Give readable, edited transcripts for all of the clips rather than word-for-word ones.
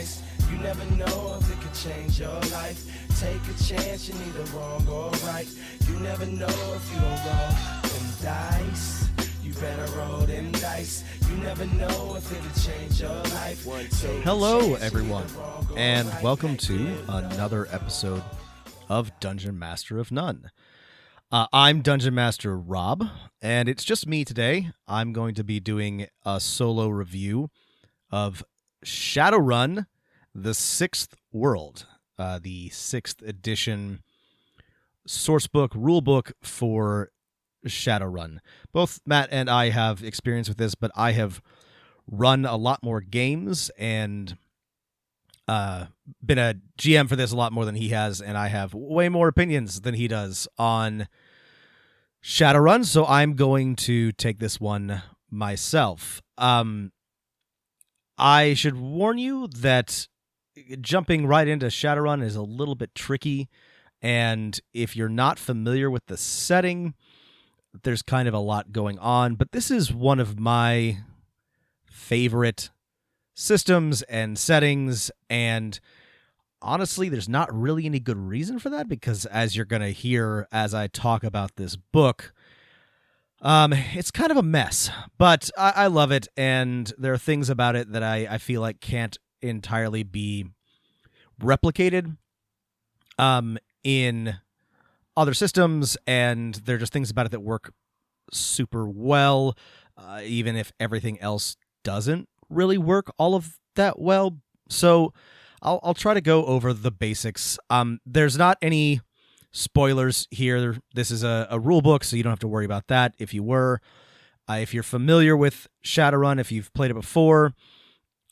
dice. You never know if it could change your life. Take a chance, you're neither wrong or right. You never know if you don't roll them dice. You better roll them dice. You never know if it'll change your life. Hello, everyone, and welcome to another episode of Dungeon Master of None. I'm Dungeon Master Rob, and it's just me today. I'm going to be doing a solo review of Shadowrun, the Sixth World, the 6th edition sourcebook, rulebook for Shadowrun. Both Matt and I have experience with this, but I have run a lot more games and been a GM for this a lot more than he has, and I have way more opinions than he does on Shadowrun, so I'm going to take this one myself. I should warn you that jumping right into Shadowrun is a little bit tricky, and if you're not familiar with the setting, there's kind of a lot going on, but this is one of my favorite systems and settings, and honestly, there's not really any good reason for that, because as you're going to hear as I talk about this book, it's kind of a mess, but I love it, and there are things about it that I feel like can't entirely be replicated in other systems, and there are just things about it that work super well, even if everything else doesn't really work all of that well. So I'll try to go over the basics. There's not any spoilers here. This is a rule book, so you don't have to worry about that. If you were, if you're familiar with Shadowrun, if you've played it before,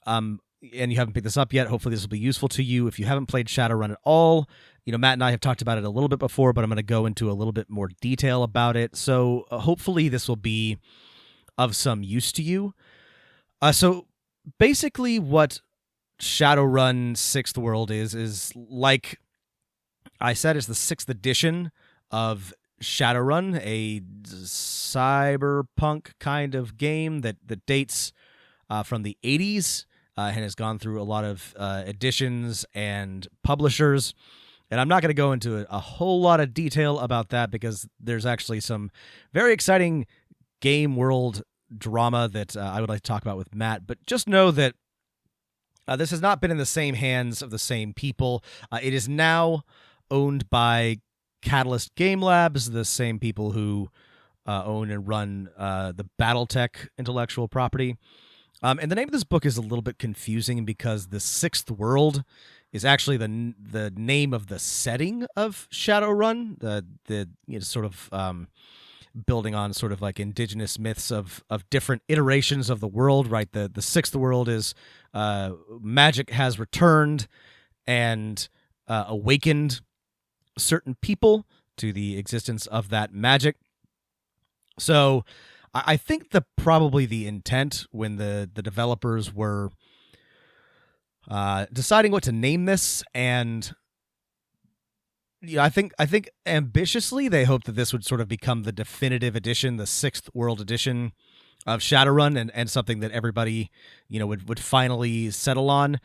and you haven't picked this up yet, hopefully this will be useful to you. If you haven't played Shadowrun at all, Matt and I have talked about it a little bit before, but I'm going to go into a little bit more detail about it. So hopefully this will be of some use to you. So basically what Shadowrun 6th World is like I said, it's the 6th edition of Shadowrun, a cyberpunk kind of game that dates from the 80s and has gone through a lot of editions and publishers. And I'm not going to go into a whole lot of detail about that, because there's actually some very exciting game world drama that I would like to talk about with Matt. But just know that this has not been in the same hands of the same people. It is now owned by Catalyst Game Labs, the same people who own and run the BattleTech intellectual property. And the name of this book is a little bit confusing, because the 6th World is actually the name of the setting of Shadowrun, the sort of building on sort of like indigenous myths of different iterations of the world, right? The 6th World is magic has returned and awakened certain people to the existence of that magic. So I think probably the intent when the developers were deciding what to name this, and I think ambitiously they hoped that this would sort of become the definitive edition, the 6th World edition of Shadowrun, and something that everybody would finally settle on.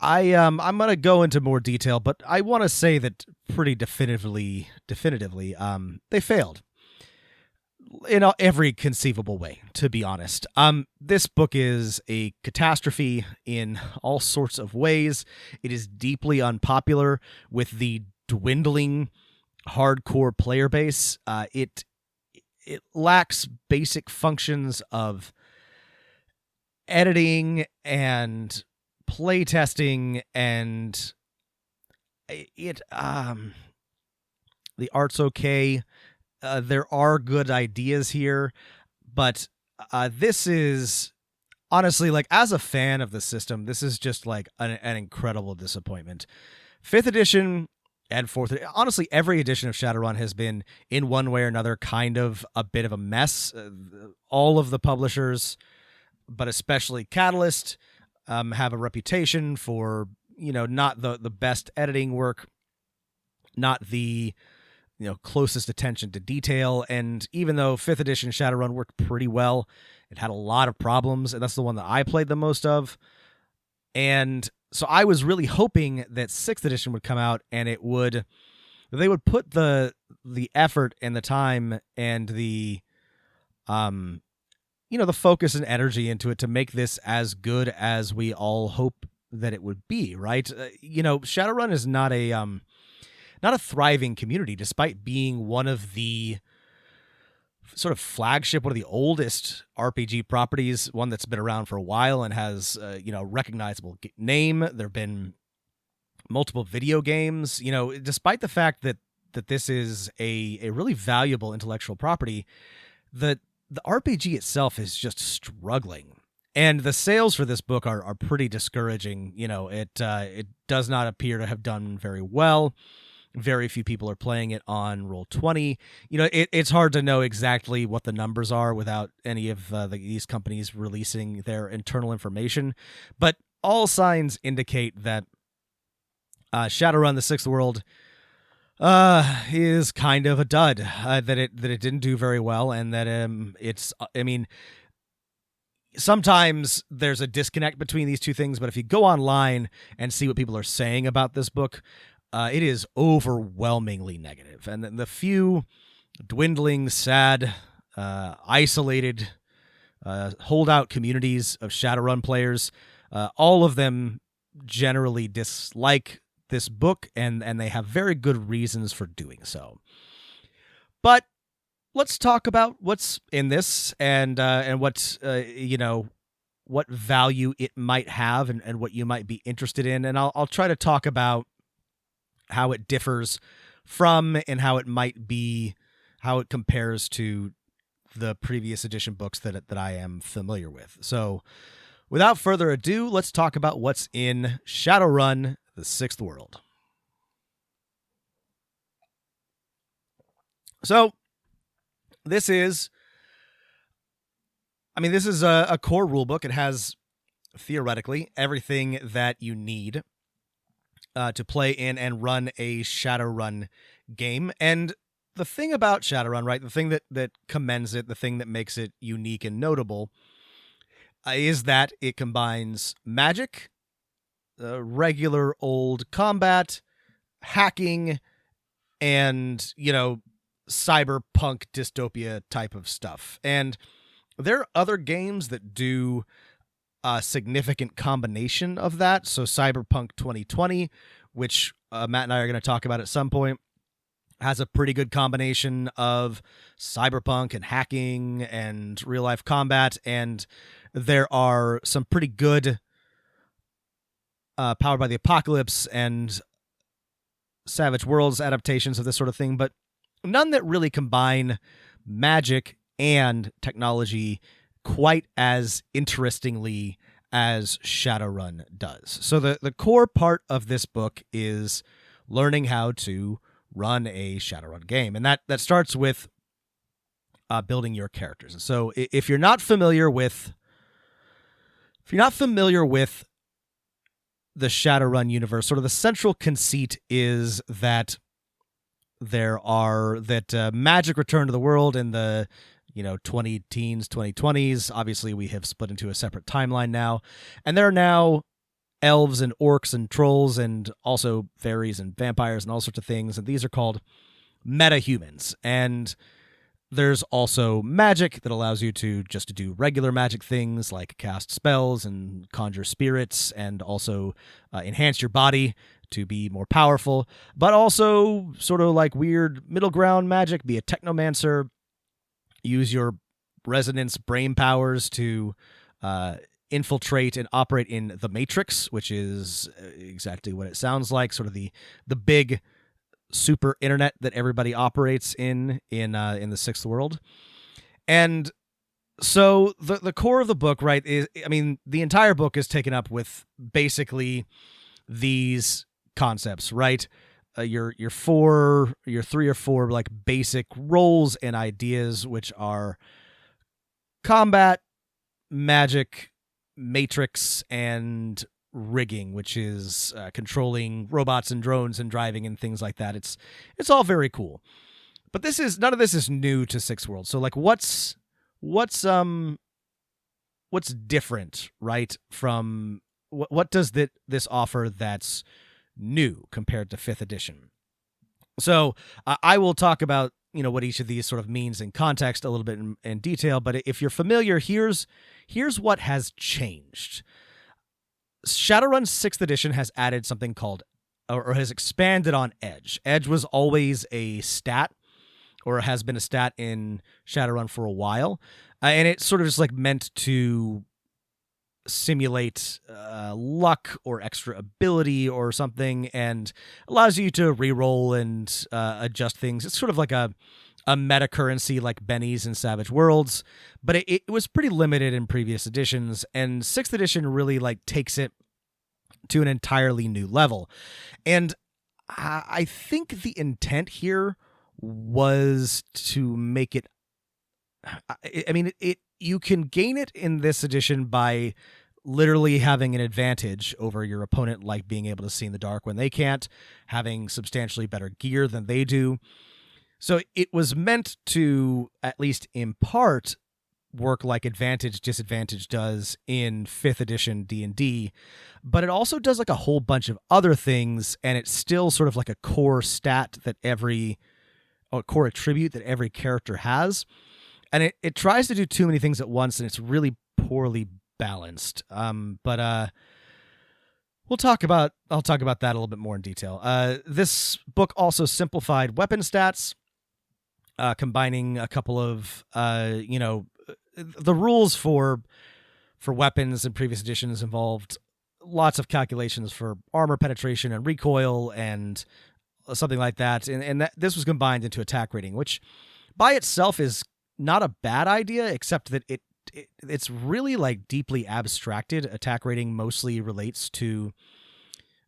I'm going to go into more detail, but I want to say that pretty definitively, they failed in every conceivable way, to be honest. This book is a catastrophe in all sorts of ways. It is deeply unpopular with the dwindling hardcore player base. It lacks basic functions of editing and playtesting, and the art's okay. There are good ideas here, but this is honestly, like, as a fan of the system, this is just like an incredible disappointment. 5th edition and 4th, honestly, every edition of Shadowrun has been, in one way or another, kind of a bit of a mess. All of the publishers, but especially Catalyst, have a reputation for, not the best editing work, not the closest attention to detail. And even though 5th edition Shadowrun worked pretty well, it had a lot of problems, and that's the one that I played the most of. And so I was really hoping that 6th edition would come out and they would put the effort and the time and the the focus and energy into it to make this as good as we all hope that it would be, right? Shadowrun is not a thriving community, despite being one of the sort of flagship, one of the oldest RPG properties, one that's been around for a while and has recognizable name. There've been multiple video games. Despite the fact that this is a really valuable intellectual property, the RPG itself is just struggling. And the sales for this book are pretty discouraging. It does not appear to have done very well. Very few people are playing it on Roll20. It's hard to know exactly what the numbers are without any of these companies releasing their internal information. But all signs indicate that Shadowrun: The Sixth World is kind of a dud. That it didn't do very well, and that sometimes there's a disconnect between these two things. But if you go online and see what people are saying about this book, it is overwhelmingly negative. And the few dwindling, sad, isolated, holdout communities of Shadowrun players, all of them generally dislike this book, and they have very good reasons for doing so. But let's talk about what's in this and what's what value it might have and what you might be interested in. And I'll try to talk about how it differs from and how it compares to the previous edition books that I am familiar with. So without further ado, let's talk about what's in Shadowrun: The Sixth World. So this is a core rulebook. It has theoretically everything that you need to play in and run a Shadowrun game. And the thing about Shadowrun, right, the thing that commends it, the thing that makes it unique and notable, is that it combines magic, regular old combat, hacking, and, cyberpunk dystopia type of stuff. And there are other games that do a significant combination of that. So Cyberpunk 2020, which Matt and I are going to talk about at some point, has a pretty good combination of cyberpunk and hacking and real-life combat. And there are some pretty good Powered by the Apocalypse and Savage Worlds adaptations of this sort of thing, but none that really combine magic and technology quite as interestingly as Shadowrun does. So the core part of this book is learning how to run a Shadowrun game, and that starts with building your characters. And so if you're not familiar with the Shadowrun universe, sort of the central conceit is that magic returned to the world in the 2010s, 2020s. Obviously, we have split into a separate timeline now. And there are now elves and orcs and trolls and also fairies and vampires and all sorts of things. And these are called meta-humans. And there's also magic that allows you to just do regular magic things like cast spells and conjure spirits and also enhance your body to be more powerful, but also sort of like weird middle ground magic, be a technomancer, use your resonance brain powers to infiltrate and operate in the Matrix, which is exactly what it sounds like, sort of the big super internet that everybody operates in the Sixth World. And so the core of the book, right, is, the entire book is taken up with basically these concepts, right? Your three or four like basic roles and ideas, which are combat, magic, matrix, and rigging, which is controlling robots and drones and driving and things like that. It's all very cool, but none of this is new to Sixth World. So like, what's different, right, from what does this offer that's new compared to 5th edition? So I will talk about what each of these sort of means in context a little bit in detail. But if you're familiar, here's what has changed. Shadowrun's 6th edition has added something called, or has expanded on Edge. Edge was always a stat, or has been a stat in Shadowrun for a while, and it's sort of just like meant to simulate luck or extra ability or something, and allows you to reroll and adjust things. It's sort of like a meta currency like Benny's in Savage Worlds, but it was pretty limited in previous editions, and 6th edition really like takes it to an entirely new level. And I think the intent here was to make it, I mean, you can gain it in this edition by literally having an advantage over your opponent, like being able to see in the dark when they can't, having substantially better gear than they do. So it was meant to, at least in part, work like advantage disadvantage does in 5th edition D&D, but it also does like a whole bunch of other things, and it's still sort of like a core stat that core attribute that every character has. And it tries to do too many things at once, and it's really poorly balanced. But I'll talk about that a little bit more in detail. This book also simplified weapon stats, combining a couple of the rules for weapons in previous editions involved lots of calculations for armor penetration and recoil and something like that, and this was combined into attack rating, which by itself is not a bad idea, except that it's really like deeply abstracted. Attack rating mostly relates to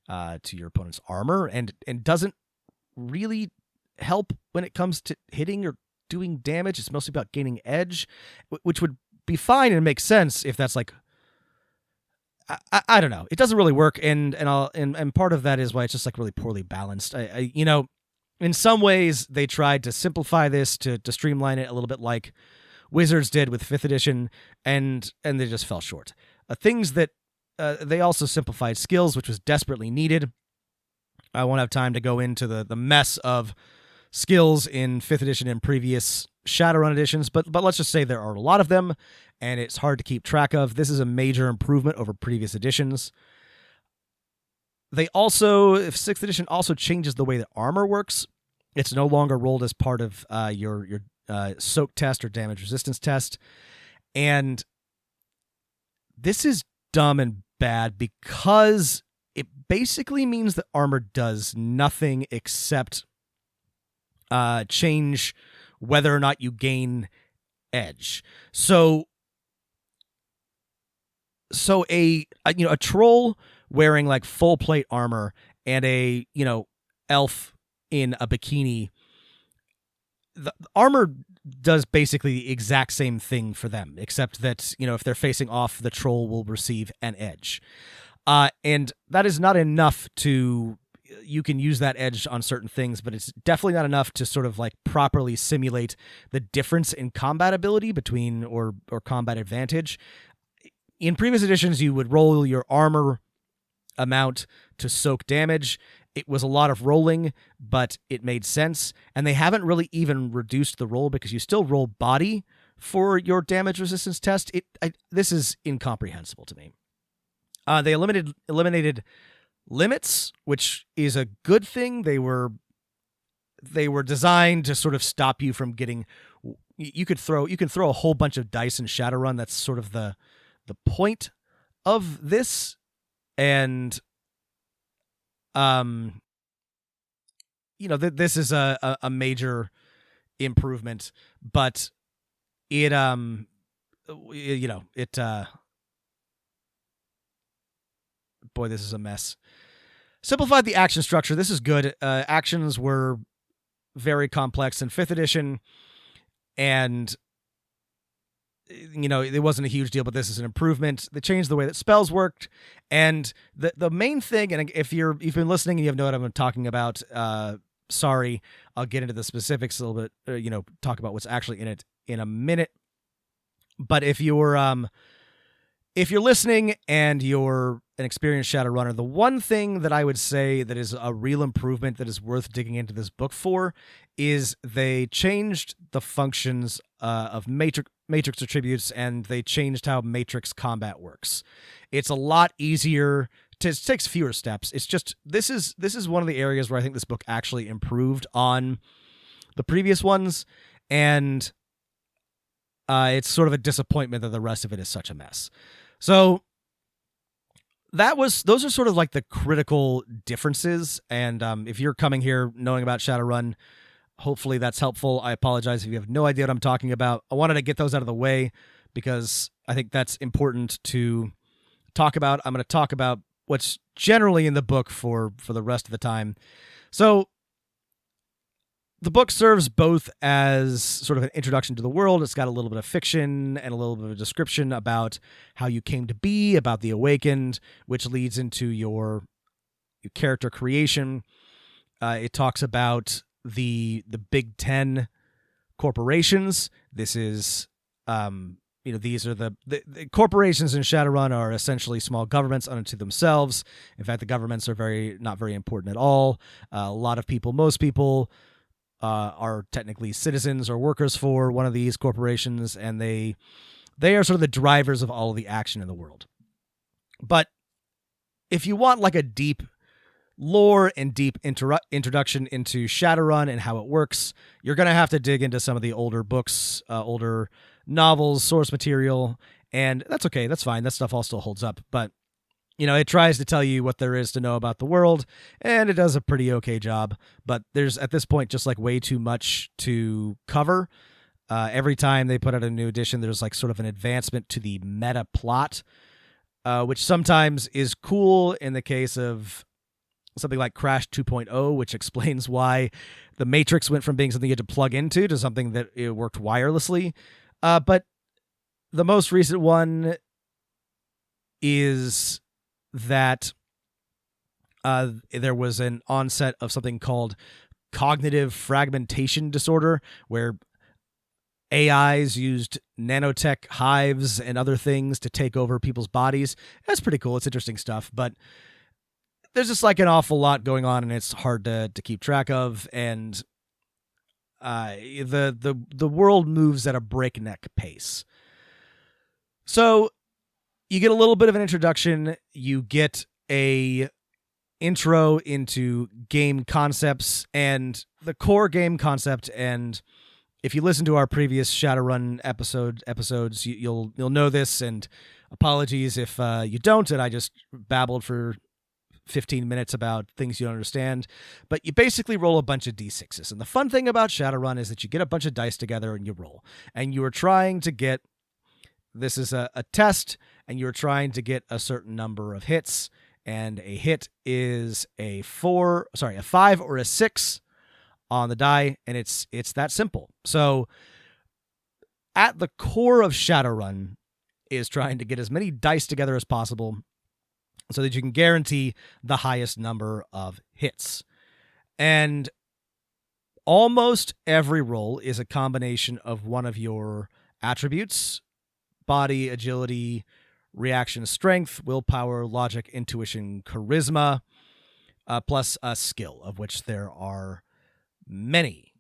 your opponent's armor and doesn't really help when it comes to hitting or doing damage. It's mostly about gaining edge, which would be fine and make sense if that's like, I don't know. It doesn't really work, and part of that is why it's just like really poorly balanced. In some ways they tried to simplify this to streamline it a little bit, like Wizards did with 5th edition, and they just fell short. Things that they also simplified skills, which was desperately needed. I won't have time to go into the mess of skills in 5th edition and previous Shadowrun editions, but let's just say there are a lot of them, and it's hard to keep track of. This is a major improvement over previous editions. They also, 6th edition also changes the way that armor works. It's no longer rolled as part of your soak test or damage resistance test, and this is dumb and bad because it basically means that armor does nothing except change whether or not you gain edge. So a troll wearing like full plate armor and a elf in a bikini, the armor does basically the exact same thing for them, except that if they're facing off, the troll will receive an edge, and that is not enough to. You can use that edge on certain things, but it's definitely not enough to sort of like properly simulate the difference in combat ability between or combat advantage. In previous editions, you would roll your armor amount to soak damage. It was a lot of rolling, but it made sense. And they haven't really even reduced the roll because you still roll body for your damage resistance test. This is incomprehensible to me. They eliminated limits, which is a good thing. They were designed to sort of stop you from getting. You can throw a whole bunch of dice in Shadowrun. That's sort of the point of this, and this is a major improvement, but it boy, this is a mess. Simplified the action structure. This is good. Actions were very complex in 5th edition, and it wasn't a huge deal, but this is an improvement. They changed the way that spells worked, and the main thing, and if you've been listening and you have no idea what I'm talking about, sorry, I'll get into the specifics a little bit, talk about what's actually in it in a minute. But if you're if you're listening and you're an experienced Shadowrunner, the one thing that I would say that is a real improvement that is worth digging into this book for is they changed the functions of matrix attributes, and they changed how matrix combat works. It's a lot easier. It takes fewer steps. It's just this is one of the areas where I think this book actually improved on the previous ones, and it's sort of a disappointment that the rest of it is such a mess. So those are sort of like the critical differences. And if you're coming here knowing about Shadowrun, hopefully that's helpful. I apologize if you have no idea what I'm talking about. I wanted to get those out of the way because I think that's important to talk about. I'm going to talk about what's generally in the book for the rest of the time. So the book serves both as sort of an introduction to the world. It's got a little bit of fiction and a little bit of a description about how you came to be, about the Awakened, which leads into your character creation. It talks about the Big Ten corporations. This is, these are the corporations in Shadowrun are essentially small governments unto themselves. In fact, the governments are not very important at all. A lot of people, most people, are technically citizens or workers for one of these corporations, and they are sort of the drivers of all of the action in the world. But if you want like a deep lore and deep introduction into Shadowrun and how it works, you're going to have to dig into some of the older books, older novels, source material, and that's okay. That's fine. That stuff all still holds up. But it tries to tell you what there is to know about the world, and it does a pretty okay job. But there's, at this point, just like way too much to cover. Every time they put out a new edition, there's like sort of an advancement to the meta plot, which sometimes is cool in the case of something like Crash 2.0, which explains why the Matrix went from being something you had to plug into to something that it worked wirelessly. But the most recent one is that there was an onset of something called cognitive fragmentation disorder, where AIs used nanotech hives and other things to take over people's bodies. That's pretty cool. It's interesting stuff, but there's just like an awful lot going on, and it's hard to keep track of. And the world moves at a breakneck pace. So you get a little bit of an introduction. You get a intro into game concepts and the core game concept. And if you listen to our previous Shadowrun episodes, you'll know this. And apologies if you don't, and I just babbled for 15 minutes about things you don't understand. But you basically roll a bunch of D6s. And the fun thing about Shadowrun is that you get a bunch of dice together and you roll. And you are trying to get, this is a test, and you're trying to get a certain number of hits. And a hit is a 5 or a 6 on the die, and it's that simple. So at the core of Shadowrun is trying to get as many dice together as possible so that you can guarantee the highest number of hits. And almost every roll is a combination of one of your attributes: body, agility, reaction, strength, willpower, logic, intuition, charisma, plus a skill, of which there are many.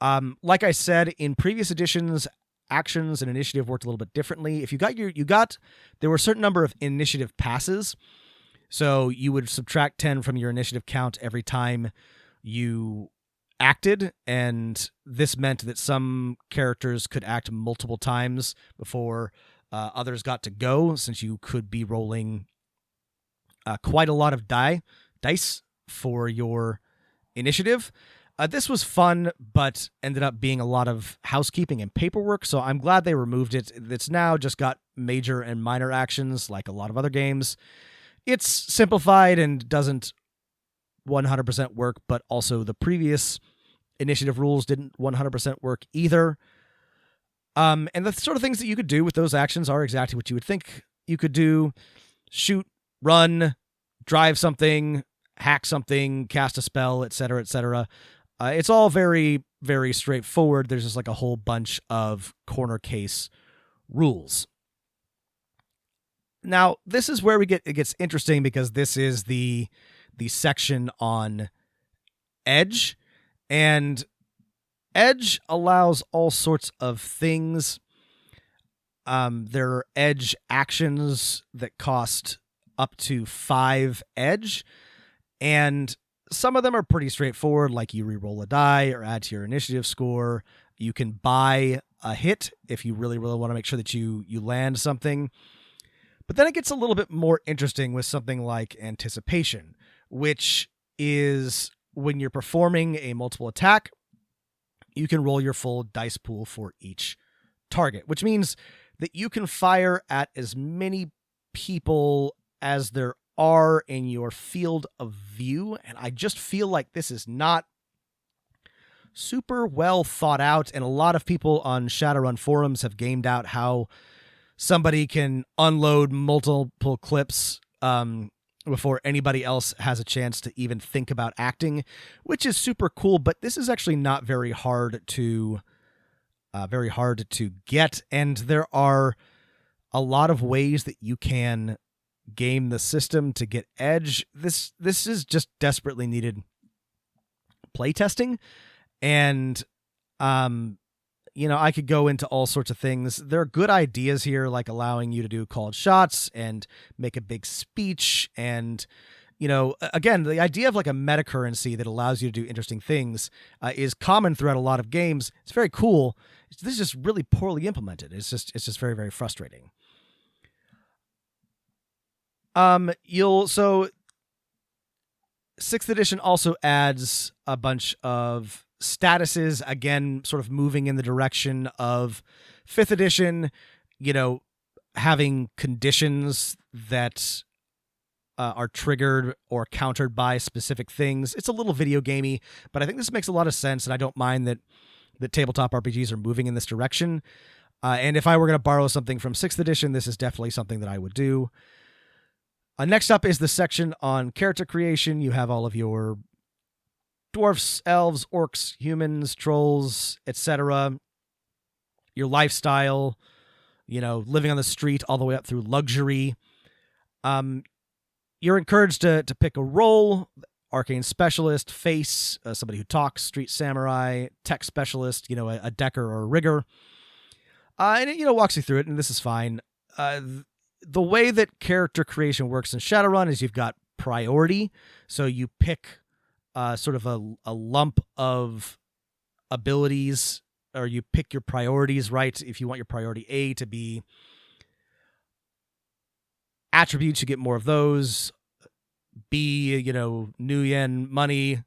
Like I said, in previous editions, actions and initiative worked a little bit differently. If there were a certain number of initiative passes, so you would subtract 10 from your initiative count every time you acted, and this meant that some characters could act multiple times before others got to go, since you could be rolling quite a lot of dice for your initiative. This was fun, but ended up being a lot of housekeeping and paperwork, so I'm glad they removed it. It's now just got major and minor actions like a lot of other games. It's simplified and doesn't 100% work, but also the previous initiative rules didn't 100% work either. And the sort of things that you could do with those actions are exactly what you would think you could do: shoot, run, drive something, hack something, cast a spell, etc., etc. It's all very, very straightforward. There's just like a whole bunch of corner case rules. Now, this is where it gets interesting, because this is the section on edge, and edge allows all sorts of things. There are edge actions that cost up to 5 edge, and some of them are pretty straightforward, like you reroll a die or add to your initiative score. You can buy a hit if you really, really want to make sure that you land something. But then it gets a little bit more interesting with something like anticipation, which is when you're performing a multiple attack, you can roll your full dice pool for each target, which means that you can fire at as many people as there are in your field of view. And I just feel like this is not super well thought out, and a lot of people on Shadowrun forums have gamed out how somebody can unload multiple clips before anybody else has a chance to even think about acting, which is super cool. But this is actually not very hard to get, and there are a lot of ways that you can game the system to get edge. This is just desperately needed playtesting, and I could go into all sorts of things. There are good ideas here, like allowing you to do called shots and make a big speech. And, again, the idea of like a meta currency that allows you to do interesting things is common throughout a lot of games. It's very cool. This is just really poorly implemented. It's just very, very frustrating. So 6th edition also adds a bunch of statuses, again, sort of moving in the direction of 5th edition, having conditions that are triggered or countered by specific things. It's a little video gamey, but I think this makes a lot of sense, and I don't mind that tabletop RPGs are moving in this direction. And if I were going to borrow something from 6th edition, this is definitely something that I would do. Next up is the section on character creation. You have all of your dwarfs, elves, orcs, humans, trolls, etc. Your lifestyle, living on the street all the way up through luxury. You're encouraged to pick a role: arcane specialist, face, somebody who talks, street samurai, tech specialist, a decker or a rigger. And it walks you through it, and this is fine. The way that character creation works in Shadowrun is you've got priority. So you pick sort of a lump of abilities, or you pick your priorities, right? If you want your priority A to be attributes, you get more of those. B, Nuyen, money.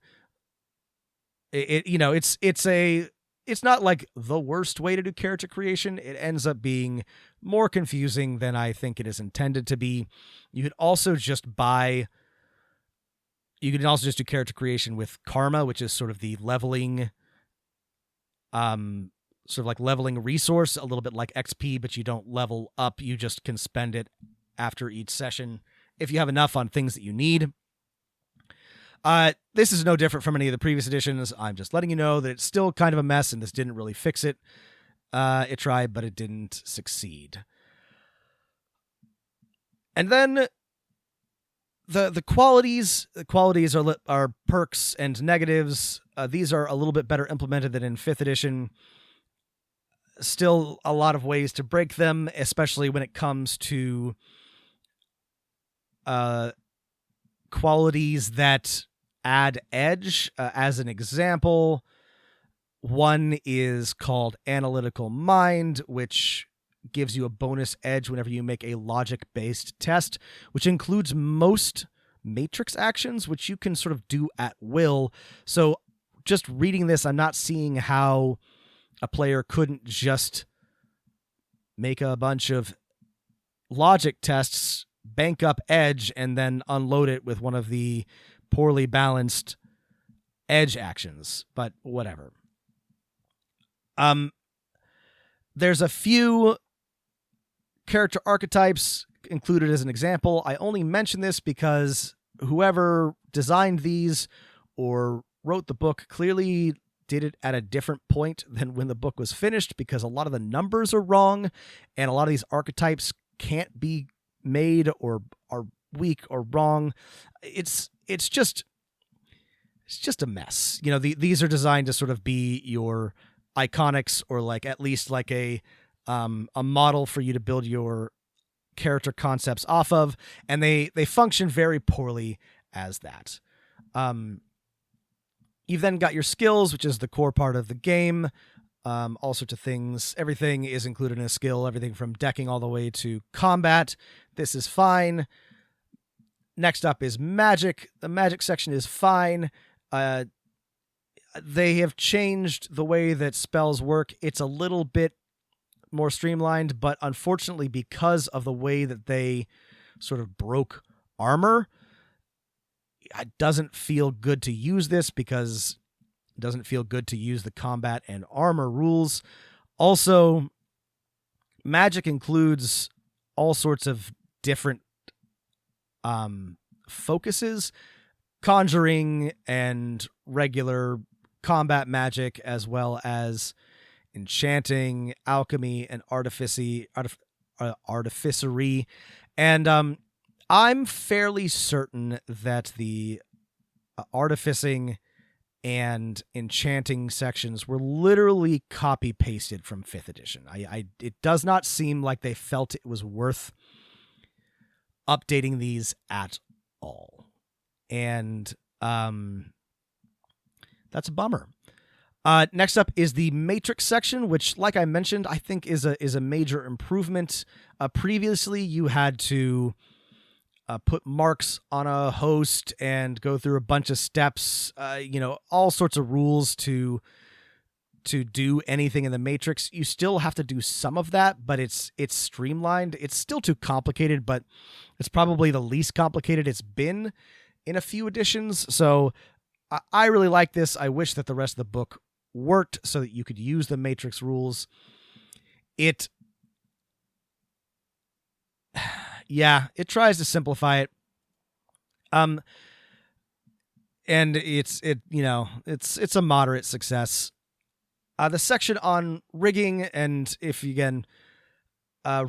It's not like the worst way to do character creation. It ends up being more confusing than I think it is intended to be. You could also just do character creation with karma, which is sort of the leveling, leveling resource, a little bit like XP, but you don't level up. You just can spend it after each session if you have enough on things that you need. This is no different from any of the previous editions. I'm just letting you know that it's still kind of a mess, and this didn't really fix it. It tried, but it didn't succeed. And then the qualities are perks and negatives. These are a little bit better implemented than in 5th edition. Still a lot of ways to break them, especially when it comes to qualities that add edge. As an example, one is called Analytical Mind, which gives you a bonus edge whenever you make a logic-based test, which includes most matrix actions, which you can sort of do at will. So just reading this, I'm not seeing how a player couldn't just make a bunch of logic tests, bank up edge, and then unload it with one of the poorly balanced edge actions, but whatever. There's a few character archetypes included as an example. I only mention this because whoever designed these or wrote the book clearly did it at a different point than when the book was finished, because a lot of the numbers are wrong and a lot of these archetypes can't be made or are weak or wrong. It's just a mess. You know, these are designed to sort of be your iconics, or like at least like a model for you to build your character concepts off of, and they function very poorly as that. You've then got your skills, which is the core part of the game. All sorts of things. Everything is included in a skill, everything from decking all the way to combat. This is fine. Next up is magic. The magic section is fine. They have changed the way that spells work. It's a little bit more streamlined, but unfortunately, because of the way that they sort of broke armor, it doesn't feel good to use this, because it doesn't feel good to use the combat and armor rules. Also, magic includes all sorts of different focuses, conjuring and regular combat magic, as well as enchanting, alchemy, and artificery. And I'm fairly certain that the artificing and enchanting sections were literally copy pasted from 5th edition. It does not seem like they felt it was worth updating these at all. And that's a bummer. Next up is the Matrix section, which, like I mentioned, I think is a major improvement. Previously, you had to put marks on a host and go through a bunch of steps, all sorts of rules to do anything in the Matrix. You still have to do some of that, but it's streamlined. It's still too complicated, but it's probably the least complicated it's been in a few editions. So I really like this. I wish that the rest of the book worked so that you could use the Matrix rules. It tries to simplify it. And it's a moderate success. The section on rigging, and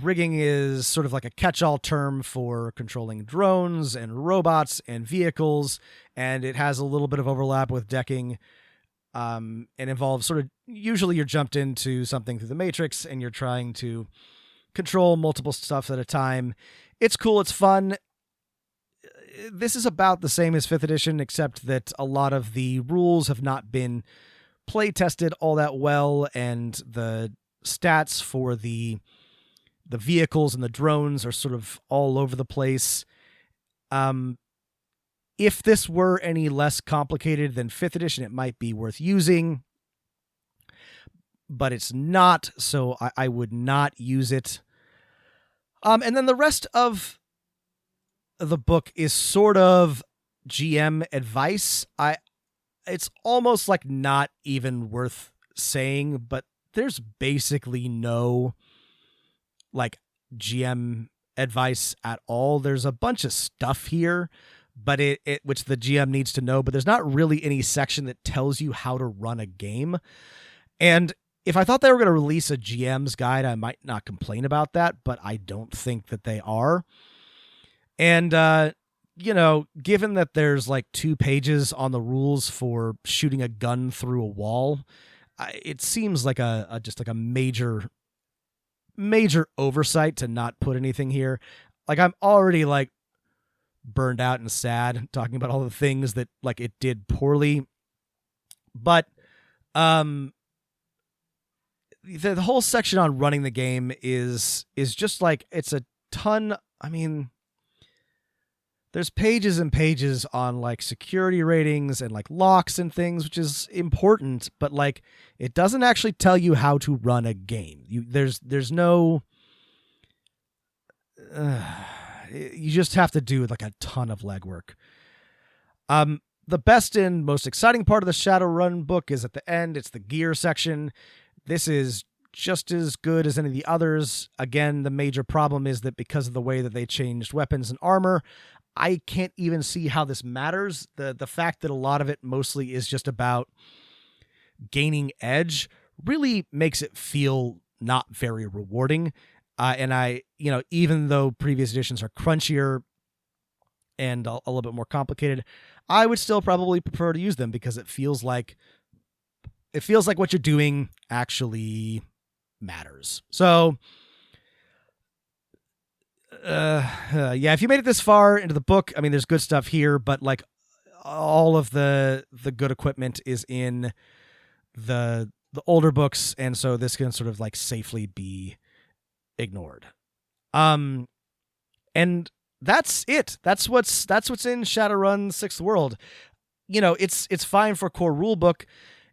rigging is sort of like a catch-all term for controlling drones and robots and vehicles, and it has a little bit of overlap with decking, and involves sort of, usually you're jumped into something through the Matrix and you're trying to control multiple stuff at a time. It's cool. It's fun. This is about the same as 5th edition, except that a lot of the rules have not been play tested all that well, and the stats for the vehicles and the drones are sort of all over the place. If this were any less complicated than 5th edition, it might be worth using, but it's not, so I would not use it. And then the rest of the book is sort of GM advice. It's almost like not even worth saying, but there's basically no like GM advice at all. There's a bunch of stuff here, but it which the GM needs to know, but there's not really any section that tells you how to run a game. And if I thought they were going to release a GM's guide, I might not complain about that, but I don't think that they are. And, given that there's like 2 pages on the rules for shooting a gun through a wall, it seems like just like a major oversight to not put anything here. Like, I'm already like burned out and sad talking about all the things that like it did poorly, but the whole section on running the game is just like, it's a ton. I mean, there's pages and pages on like security ratings and like locks and things, which is important, but like it doesn't actually tell you how to run a game. There's no you just have to do like a ton of legwork. The best and most exciting part of the Shadowrun book is at the end. It's the gear section. This is just as good as any of the others. Again, the major problem is that because of the way that they changed weapons and armor, I can't even see how this matters. The fact that a lot of it mostly is just about gaining edge really makes it feel not very rewarding. And even though previous editions are crunchier and a little bit more complicated, I would still probably prefer to use them because it feels like what you're doing actually matters. So, if you made it this far into the book, I mean, there's good stuff here, but like all of the good equipment is in the older books, and so this can sort of like safely be ignored. And that's it. That's what's in Shadowrun Sixth World. It's fine for core rulebook.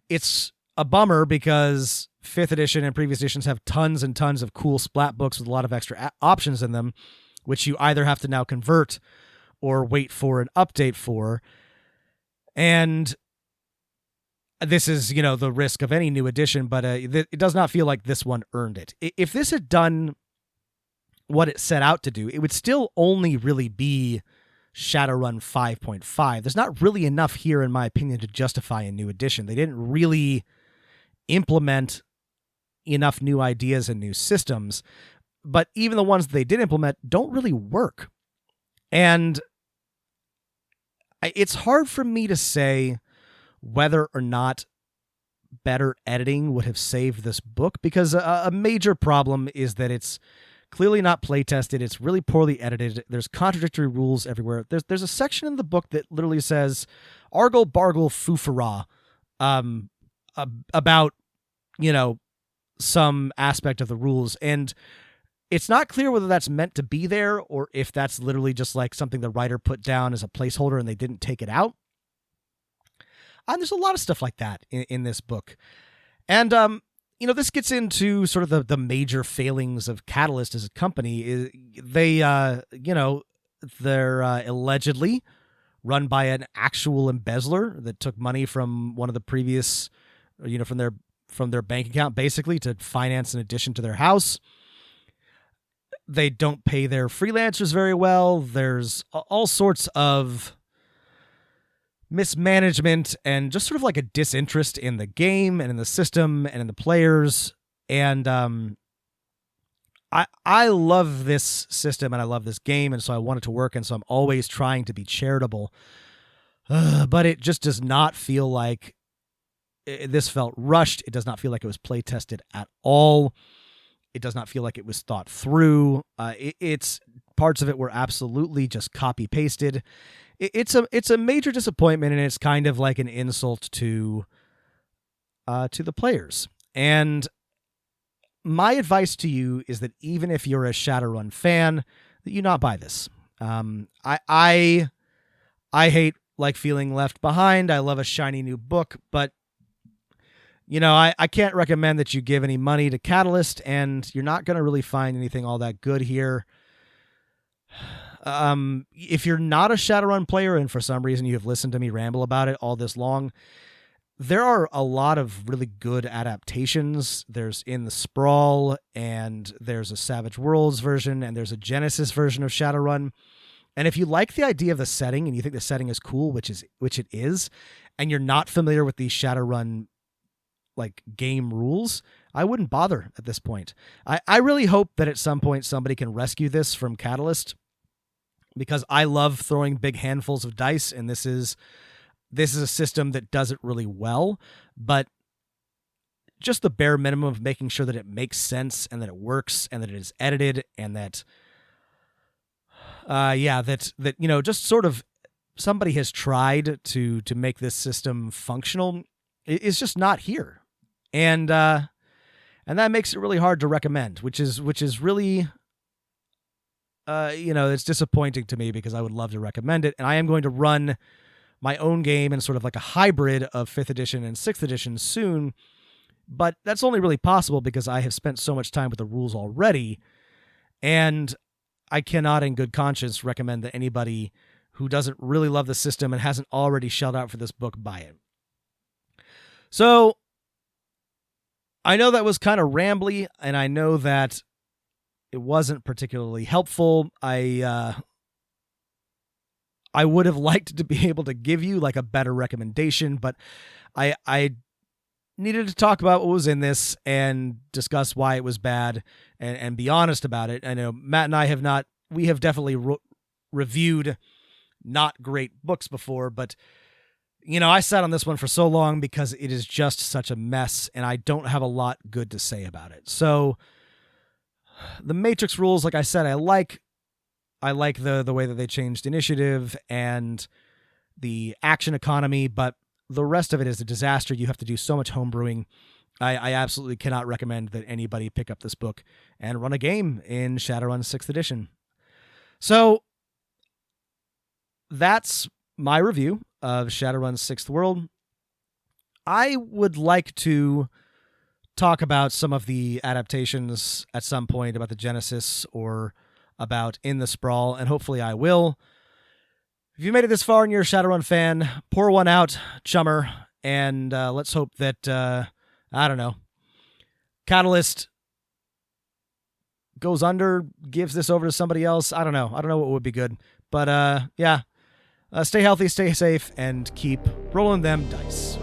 It's a bummer because 5th edition and previous editions have tons and tons of cool splat books with a lot of extra options in them, which you either have to now convert or wait for an update for. And this is, the risk of any new edition, but it does not feel like this one earned it. If this had done what it set out to do, it would still only really be Shadowrun 5.5. There's not really enough here, in my opinion, to justify a new edition. They didn't really implement enough new ideas and new systems, but even the ones they did implement don't really work. And it's hard for me to say whether or not better editing would have saved this book, because a major problem is that it's clearly not play tested. It's really poorly edited. There's contradictory rules everywhere. There's a section in the book that literally says "Argle Bargle Foofara," about some aspect of the rules, and it's not clear whether that's meant to be there or if that's literally just like something the writer put down as a placeholder and they didn't take it out. And there's a lot of stuff like that in this book. And, this gets into sort of the major failings of Catalyst as a company. They're allegedly run by an actual embezzler that took money from one of the previous, from their bank account, basically, to finance an addition to their house. They don't pay their freelancers very well. There's all sorts of mismanagement and just sort of like a disinterest in the game and in the system and in the players. And I love this system and I love this game, and so I want it to work, and so I'm always trying to be charitable. But it just does not feel like this felt rushed. It does not feel like it was play tested at all. It does not feel like it was thought through. It's parts of it were absolutely just copy pasted. It's a major disappointment, and it's kind of like an insult to the players. And my advice to you is that even if you're a Shadowrun fan, that you not buy this. I hate like feeling left behind. I love a shiny new book, but I can't recommend that you give any money to Catalyst, and you're not going to really find anything all that good here. If you're not a Shadowrun player and for some reason you have listened to me ramble about it all this long, there are a lot of really good adaptations. There's In the Sprawl, and there's a Savage Worlds version, and there's a Genesis version of Shadowrun. And if you like the idea of the setting and you think the setting is cool, which it is, and you're not familiar with these Shadowrun like game rules, I wouldn't bother at this point. I really hope that at some point somebody can rescue this from Catalyst, because I love throwing big handfuls of dice, and this is a system that does it really well, but just the bare minimum of making sure that it makes sense and that it works and that it is edited and that just sort of somebody has tried to make this system functional is just not here. And that makes it really hard to recommend, which is really it's disappointing to me, because I would love to recommend it. And I am going to run my own game in sort of like a hybrid of 5th edition and 6th edition soon, but that's only really possible because I have spent so much time with the rules already, and I cannot in good conscience recommend that anybody who doesn't really love the system and hasn't already shelled out for this book buy it. So I know that was kind of rambly, and I know that it wasn't particularly helpful. I would have liked to be able to give you like a better recommendation, but I needed to talk about what was in this and discuss why it was bad and be honest about it. I know Matt and I have definitely reviewed not great books before, but I sat on this one for so long because it is just such a mess and I don't have a lot good to say about it. So the Matrix rules, like I said, I like the way that they changed initiative and the action economy, but the rest of it is a disaster. You have to do so much homebrewing. I absolutely cannot recommend that anybody pick up this book and run a game in Shadowrun 6th edition. So that's my review of Shadowrun 6th World. I would like to talk about some of the adaptations at some point, about the Genesis or about In the Sprawl, and hopefully I will. If you made it this far and you're a Shadowrun fan, pour one out, chummer, and let's hope that, I don't know, Catalyst goes under, gives this over to somebody else. I don't know what would be good. But, yeah, stay healthy, stay safe, and keep rolling them dice.